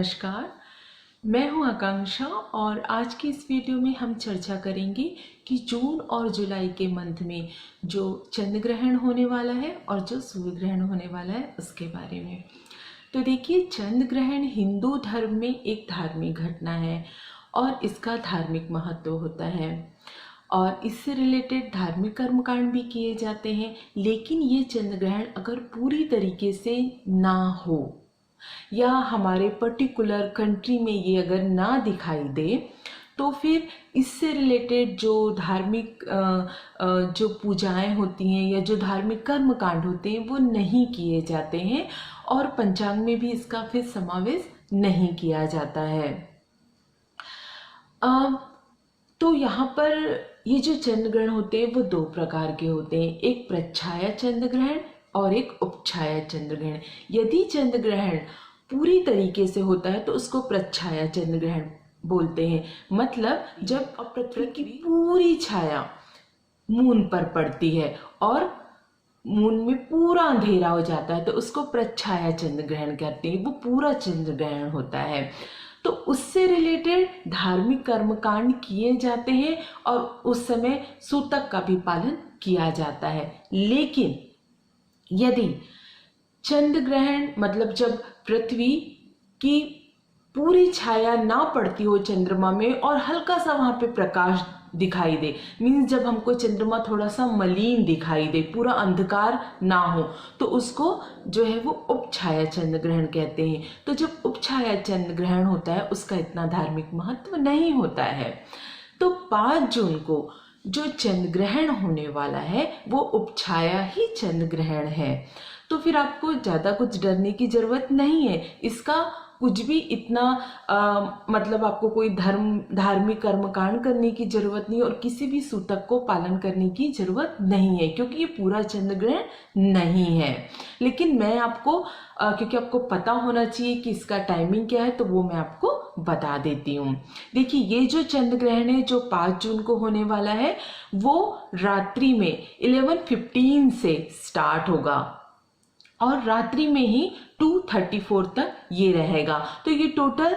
नमस्कार, मैं हूं आकांक्षा और आज की इस वीडियो में हम चर्चा करेंगे कि जून और जुलाई के मंथ में जो चंद्र ग्रहण होने वाला है और जो सूर्य ग्रहण होने वाला है उसके बारे में। तो देखिए, चंद्र ग्रहण हिंदू धर्म में एक धार्मिक घटना है और इसका धार्मिक महत्व होता है और इससे रिलेटेड धार्मिक कर्मकांड भी किए जाते हैं। लेकिन ये चंद्र ग्रहण अगर पूरी तरीके से ना हो या हमारे पर्टिकुलर कंट्री में ये अगर ना दिखाई दे तो फिर इससे रिलेटेड जो धार्मिक जो पूजाएं होती हैं या जो धार्मिक कर्मकांड होते हैं वो नहीं किए जाते हैं और पंचांग में भी इसका फिर समावेश नहीं किया जाता है। तो यहाँ पर ये जो चंद्र ग्रहण होते हैं वो दो प्रकार के होते हैं, एक प्रच्छाया चंद्र ग्रहण और एक उपछाया चंद्र ग्रहण। यदि चंद्र ग्रहण पूरी तरीके से होता है तो उसको प्रच्छाया चंद्र ग्रहण बोलते हैं। मतलब जब पृथ्वी की पूरी छाया मून पर पड़ती है और मून में पूरा अंधेरा हो जाता है तो उसको प्रच्छाया चंद्र ग्रहण कहते हैं, वो पूरा चंद्र ग्रहण होता है। तो उससे रिलेटेड धार्मिक कर्मकांड किए जाते हैं और उस समय सूतक का भी पालन किया जाता है। लेकिन यदि चंद्र ग्रहण मतलब जब पृथ्वी की पूरी छाया ना पड़ती हो चंद्रमा में और हल्का सा वहां पे प्रकाश दिखाई दे, मीन्स जब हमको चंद्रमा थोड़ा सा मलिन दिखाई दे, पूरा अंधकार ना हो, तो उसको जो है वो उपछाया चंद्र ग्रहण कहते हैं। तो जब उपछाया चंद्र ग्रहण होता है उसका इतना धार्मिक महत्व नहीं होता है। तो 5 जून को जो चंद्र ग्रहण होने वाला है वो उपछाया ही चंद्र ग्रहण है। तो फिर आपको ज़्यादा कुछ डरने की ज़रूरत नहीं है। इसका कुछ भी इतना मतलब आपको कोई धार्मिक कर्मकांड करने की ज़रूरत नहीं और किसी भी सूतक को पालन करने की ज़रूरत नहीं है, क्योंकि ये पूरा चंद्र ग्रहण नहीं है। लेकिन मैं आपको क्योंकि आपको पता होना चाहिए कि इसका टाइमिंग क्या है, तो वो मैं आपको बता देती हूँ। देखिए, ये जो चंद्र ग्रहण है जो 5 जून को होने वाला है वो रात्रि में 11:15 से स्टार्ट होगा और रात्रि में ही 2:34 तक ये रहेगा। तो ये टोटल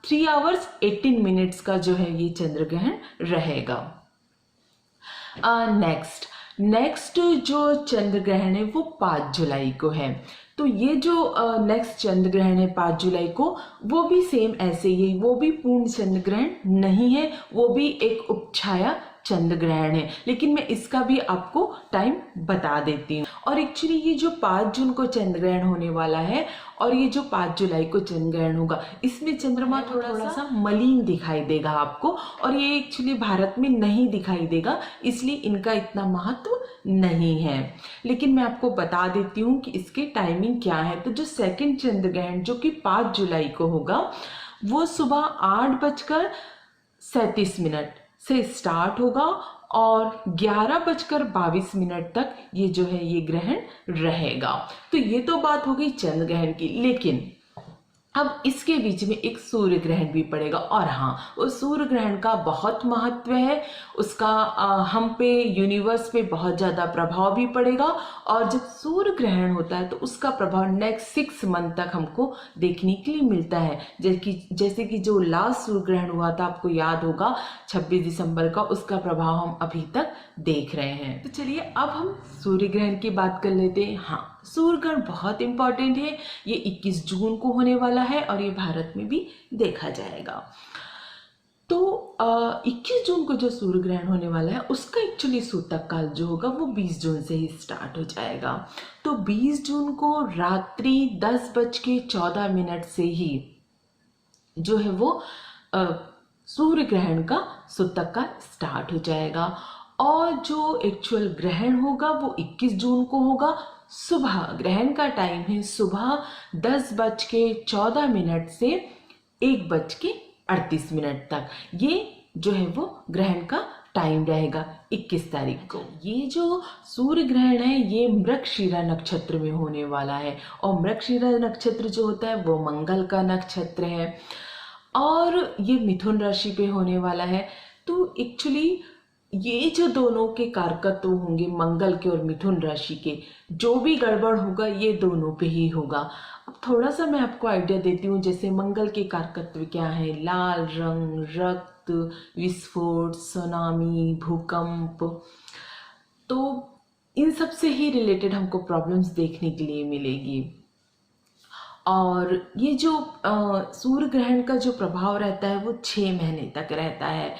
3 आवर्स 18 मिनट्स का जो है ये चंद्र ग्रहण रहेगा। नेक्स्ट जो चंद्र ग्रहण है वो 5 जुलाई को है। तो ये जो नेक्स्ट चंद्र ग्रहण है 5 जुलाई को वो भी सेम ऐसे ही, वो भी पूर्ण चंद्र ग्रहण नहीं है, वो भी एक उपछाया चंद्र ग्रहण है। लेकिन मैं इसका भी आपको टाइम बता देती हूँ। और एक्चुअली ये जो 5 जून को चंद्र ग्रहण होने वाला है और ये जो 5 जुलाई को चंद्र ग्रहण होगा, इसमें चंद्रमा थोड़ा सा मलिन दिखाई देगा आपको और ये एक्चुअली भारत में नहीं दिखाई देगा, इसलिए इनका इतना महत्व नहीं है। लेकिन मैं आपको बता देती हूँ कि इसके टाइमिंग क्या है। तो जो सेकंड चंद्र ग्रहण जो कि 5 जुलाई को होगा वो सुबह 8:37 से स्टार्ट होगा और 11:22 तक ये जो है ये ग्रहण रहेगा। तो ये तो बात हो गई चंद्र ग्रहण की। लेकिन अब इसके बीच में एक सूर्य ग्रहण भी पड़ेगा और हाँ, उस सूर्य ग्रहण का बहुत महत्व है, उसका हम पे जूनिवर्स पे बहुत ज़्यादा प्रभाव भी पड़ेगा। और जब सूर्य ग्रहण होता है तो उसका प्रभाव नेक्स्ट 6 मंथ तक हमको देखने के लिए मिलता है। जैसे कि जो लास्ट सूर्य ग्रहण हुआ था आपको याद होगा 26 दिसंबर का, उसका प्रभाव हम अभी तक देख रहे हैं। तो चलिए अब हम सूर्य ग्रहण की बात कर लेते हैं। हाँ, सूर्य ग्रहण बहुत इंपॉर्टेंट है, ये 21 जून को होने वाला है और ये भारत में भी देखा जाएगा। तो 21 जून को जो सूर्य ग्रहण होने वाला है उसका एक्चुअली सूतक काल जो होगा वो 20 जून से ही स्टार्ट हो जाएगा। तो 20 जून को रात्रि 10:14 से ही जो है वो सूर्य ग्रहण का सूतक काल स्टार्ट हो जाएगा और जो एक्चुअल ग्रहण होगा वो 21 जून को होगा। सुबह ग्रहण का टाइम है सुबह 10:14 से 1:38 तक, ये जो है वो ग्रहण का टाइम रहेगा 21 तारीख को। ये जो सूर्य ग्रहण है ये मृगशिरा नक्षत्र में होने वाला है और मृगशिरा नक्षत्र जो होता है वो मंगल का नक्षत्र है और ये मिथुन राशि पे होने वाला है। तो एक्चुअली ये जो दोनों के कारकत्व होंगे मंगल के और मिथुन राशि के, जो भी गड़बड़ होगा ये दोनों पे ही होगा। अब थोड़ा सा मैं आपको आइडिया देती हूँ। जैसे मंगल के कारकत्व क्या है, लाल रंग, रक्त, विस्फोट, सुनामी, भूकंप, तो इन सब से ही रिलेटेड हमको प्रॉब्लम्स देखने के लिए मिलेगी। और ये जो सूर्य ग्रहण का जो प्रभाव रहता है वो 6 महीने तक रहता है।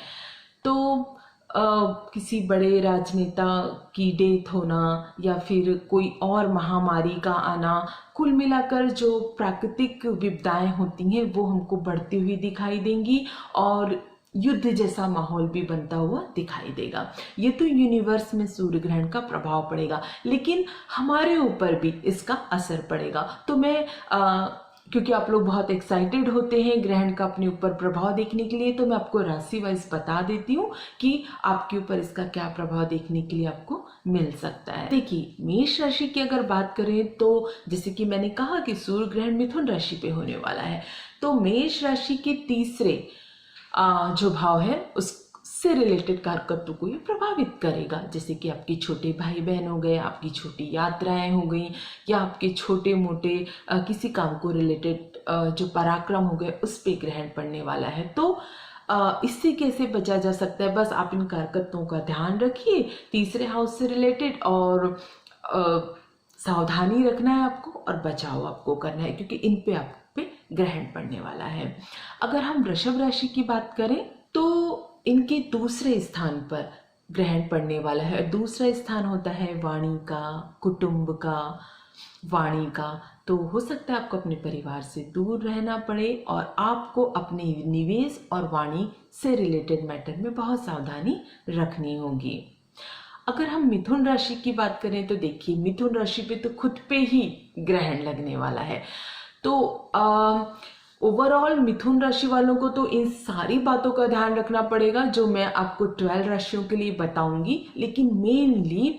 तो किसी बड़े राजनेता की डेथ होना या फिर कोई और महामारी का आना, कुल मिलाकर जो प्राकृतिक विपदाएं होती हैं वो हमको बढ़ती हुई दिखाई देंगी और युद्ध जैसा माहौल भी बनता हुआ दिखाई देगा। ये तो यूनिवर्स में सूर्य ग्रहण का प्रभाव पड़ेगा, लेकिन हमारे ऊपर भी इसका असर पड़ेगा। तो मैं क्योंकि आप लोग बहुत एक्साइटेड होते हैं ग्रहण का अपने ऊपर प्रभाव देखने के लिए, तो मैं आपको राशि वाइज बता देती हूँ कि आपके ऊपर इसका क्या प्रभाव देखने के लिए आपको मिल सकता है। देखिए, मेष राशि की अगर बात करें तो जैसे कि मैंने कहा कि सूर्य ग्रहण मिथुन राशि पे होने वाला है, तो मेष राशि के तीसरे जो भाव है उससे रिलेटेड कारकत्व को ये प्रभावित करेगा। जैसे कि आपके छोटे भाई बहन हो गए, आपकी छोटी यात्राएं हो गई, या आपके छोटे मोटे किसी काम को रिलेटेड जो पराक्रम हो गए उस पे ग्रहण पड़ने वाला है। तो इससे कैसे बचा जा सकता है, बस आप इन कारकत्वों का ध्यान रखिए तीसरे हाउस से रिलेटेड, और सावधानी रखना है आपको और बचाव आपको करना है, क्योंकि इन पे आप पे ग्रहण पड़ने वाला है। अगर हम वृषभ राशि की बात करें तो इनके दूसरे स्थान पर ग्रहण पड़ने वाला है। दूसरा स्थान होता है वाणी का, कुटुंब का, वाणी का। तो हो सकता है आपको अपने परिवार से दूर रहना पड़े और आपको अपने निवेश और वाणी से रिलेटेड मैटर में बहुत सावधानी रखनी होगी। अगर हम मिथुन राशि की बात करें तो देखिए, मिथुन राशि पे तो खुद पे ही ग्रहण लगने वाला है। तो ओवरऑल मिथुन राशि वालों को तो इन सारी बातों का ध्यान रखना पड़ेगा जो मैं आपको 12 राशियों के लिए बताऊंगी, लेकिन मेनली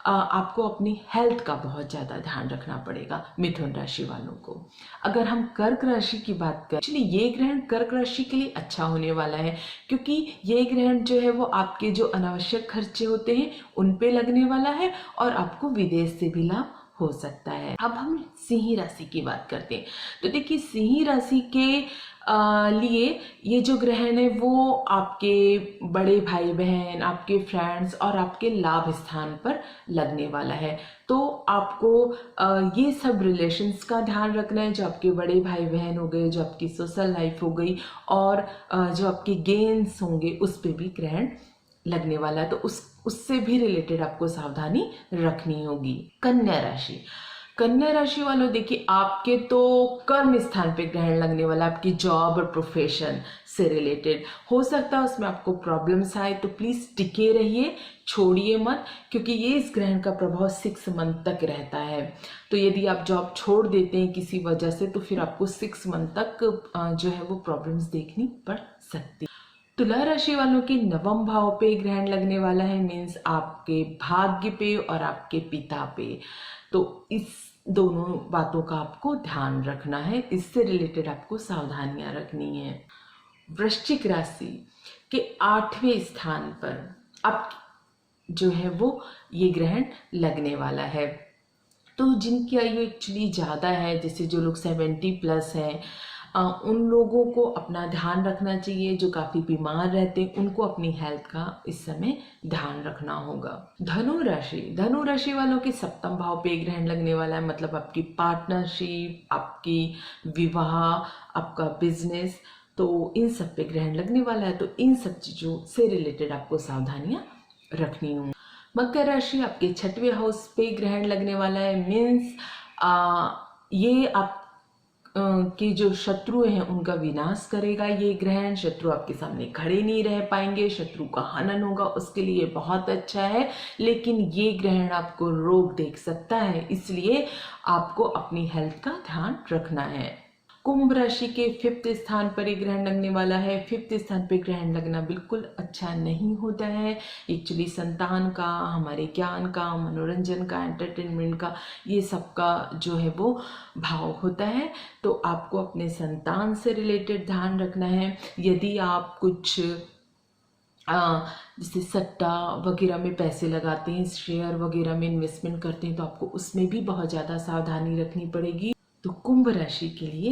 आपको अपनी हेल्थ का बहुत ज़्यादा ध्यान रखना पड़ेगा मिथुन राशि वालों को। अगर हम कर्क राशि की बात करें, एक्चुअली ये ग्रहण कर्क राशि के लिए अच्छा होने वाला है, क्योंकि ये ग्रहण जो है वो आपके जो अनावश्यक खर्चे होते हैं उन पे लगने वाला है और आपको विदेश से भी लाभ हो सकता है। अब हम सिंह राशि की बात करते हैं। तो देखिए, सिंह राशि के लिए ये जो ग्रहण है वो आपके बड़े भाई बहन, आपके फ्रेंड्स और आपके लाभ स्थान पर लगने वाला है। तो आपको ये सब रिलेशंस का ध्यान रखना है, जो आपके बड़े भाई बहन हो गए, जो आपकी सोशल लाइफ हो गई और जो आपके गेन्स होंगे उस पर भी ग्रहण लगने वाला है। तो उससे भी रिलेटेड आपको सावधानी रखनी होगी। कन्या राशि, कन्या राशि वालों देखिए, आपके तो कर्म स्थान पे ग्रहण लगने वाला, आपकी जॉब और प्रोफेशन से रिलेटेड हो सकता है उसमें आपको प्रॉब्लम्स आए, तो प्लीज टिके रहिए, छोड़िए मत, क्योंकि ये इस ग्रहण का प्रभाव 6 मंथ तक रहता है। तो यदि आप जॉब छोड़ देते हैं किसी वजह से तो फिर आपको 6 मंथ तक जो है वो प्रॉब्लम्स देखनी पड़ सकती है। तुला राशि वालों के नवम भाव पे ग्रहण लगने वाला है, मीन्स आपके भाग्य पे और आपके पिता पे। तो इस दोनों बातों का आपको ध्यान रखना है, इससे रिलेटेड आपको सावधानियां रखनी है। वृश्चिक राशि के 8वें स्थान पर अब जो है वो ये ग्रहण लगने वाला है। तो जिनकी आयु एक्चुअली ज़्यादा है, जैसे जो लोग 70+ हैं, उन लोगों को अपना ध्यान रखना चाहिए। जो काफ़ी बीमार रहते हैं उनको अपनी हेल्थ का इस समय ध्यान रखना होगा। धनु राशि, धनु राशि वालों के 7वें भाव पे ग्रहण लगने वाला है, मतलब आपकी पार्टनरशिप, आपकी विवाह, आपका बिजनेस, तो इन सब पे ग्रहण लगने वाला है। तो इन सब चीज़ों से रिलेटेड आपको सावधानियां रखनी होंगी। मकर राशि, आपके 6वें हाउस पे ग्रहण लगने वाला है, मीन्स ये आप कि जो शत्रु हैं उनका विनाश करेगा ये ग्रहण। शत्रु आपके सामने खड़े नहीं रह पाएंगे, शत्रु का हनन होगा, उसके लिए बहुत अच्छा है। लेकिन ये ग्रहण आपको रोग देख सकता है, इसलिए आपको अपनी हेल्थ का ध्यान रखना है। कुंभ राशि के 5th स्थान पर एक ग्रहण लगने वाला है। 5th स्थान पर ग्रहण लगना बिल्कुल अच्छा नहीं होता है। एक्चुअली संतान का, हमारे ज्ञान का, मनोरंजन का, एंटरटेनमेंट का, ये सब का जो है वो भाव होता है। तो आपको अपने संतान से रिलेटेड ध्यान रखना है। यदि आप कुछ जैसे सट्टा वगैरह में पैसे लगाते हैं, शेयर वगैरह में इन्वेस्टमेंट करते हैं, तो आपको उसमें भी बहुत ज़्यादा सावधानी रखनी पड़ेगी। तो कुंभ राशि के लिए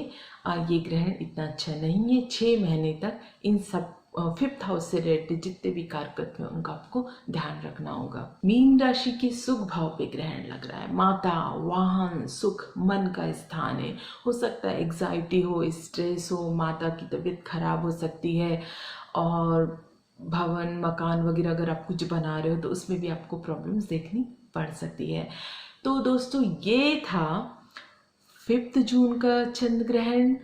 ये ग्रहण इतना अच्छा नहीं है। 6 महीने तक इन सब 5th हाउस से रिलेटेड जितने भी कारक हैं उनका आपको ध्यान रखना होगा। मीन राशि के सुख भाव पे ग्रहण लग रहा है। माता, वाहन, सुख, मन का स्थान है। हो सकता है एग्जाइटी हो, स्ट्रेस हो, माता की तबीयत खराब हो सकती है, और भवन मकान वगैरह अगर आप कुछ बना रहे हो तो उसमें भी आपको प्रॉब्लम्स देखनी पड़ सकती है। तो दोस्तों ये था 5 जून का चंद्र ग्रहण,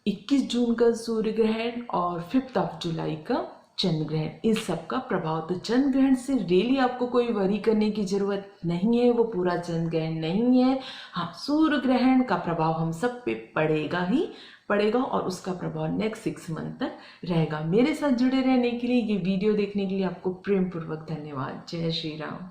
21 जून का सूर्य ग्रहण और 5 जुलाई का चंद्र ग्रहण। इन सब का प्रभाव, तो चंद्र ग्रहण से रियली आपको कोई वरी करने की जरूरत नहीं है, वो पूरा चंद्र ग्रहण नहीं है। हाँ, सूर्य ग्रहण का प्रभाव हम सब पे पड़ेगा ही पड़ेगा, और उसका प्रभाव नेक्स्ट 6 मंथ तक रहेगा। मेरे साथ जुड़े रहने के लिए, ये वीडियो देखने के लिए आपको प्रेम पूर्वक धन्यवाद। जय श्री राम।